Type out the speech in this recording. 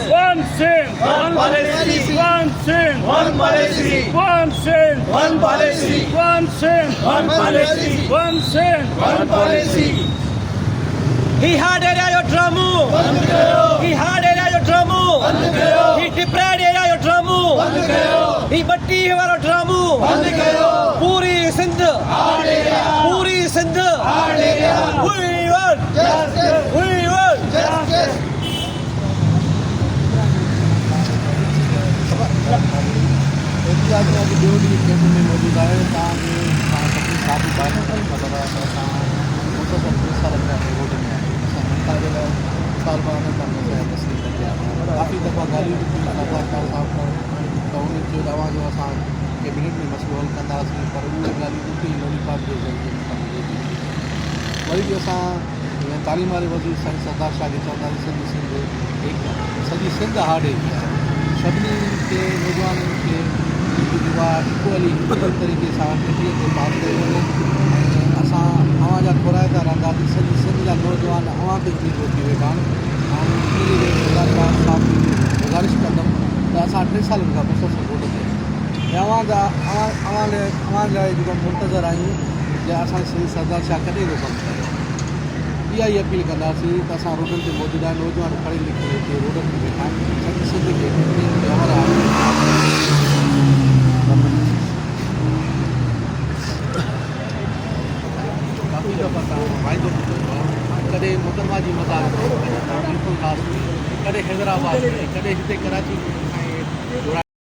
One sin, one policy. One sin, one policy. One sin, one policy. One sin, one policy. One sin, one policy. He hard area your dramu. He hard area your dramu. He deprived area your dramu. He batti your dramu. Puri Sindh. Puri Sindh. We want justice. We want justice. में मौजूद है काफ़ी बात साल बाद काफ़ी दफ़ा ॻाल्हियूं त उन जो दवा जो असां कैबिनेट में मसइलो हल कंदासीं पर उहे ॻाल्हियूं उते लॉलीपॉप जे ज़रिए वरी बि असां तालीम वारे वज़ीर साईं सरदार शाह खे चवंदासीं सॼी सिंध हार्ड एरिया आहे सभिनी खे नौजवाननि खे इक्वली तरीक़े सां टिटीअ ते पास कयो वञे ऐं असां अव्हां जा घुराईंदा रहंदासीं सॼी सिंध जा नौजवान अव्हां ते उमीद थी वेठा आहिनि ऐं गुज़ारिश कंदुमि त असां 3 सालनि खां मुसलसल वोट कयूं ऐं अव्हां लाइ जेको मुंतज़र आहियूं जे असां श्री सरदार शाह कॾहिं जो कमु कयो इहा ई अपील कंदासीं त असां रोडनि ते मौजूदु आहियूं नौजवान पढ़े लिखे हिते रोडनि ते वेठा आहिनि सॼी सिंध खे व्यवहार आहे काफ़ी दफ़ा तव्हां वाइदो बि कयो आहे कॾहिं मुकरमा जी मदाद बिल्कुलु ख़ासि कॾहिं हैदराबाद में कॾहिं हिते कराची में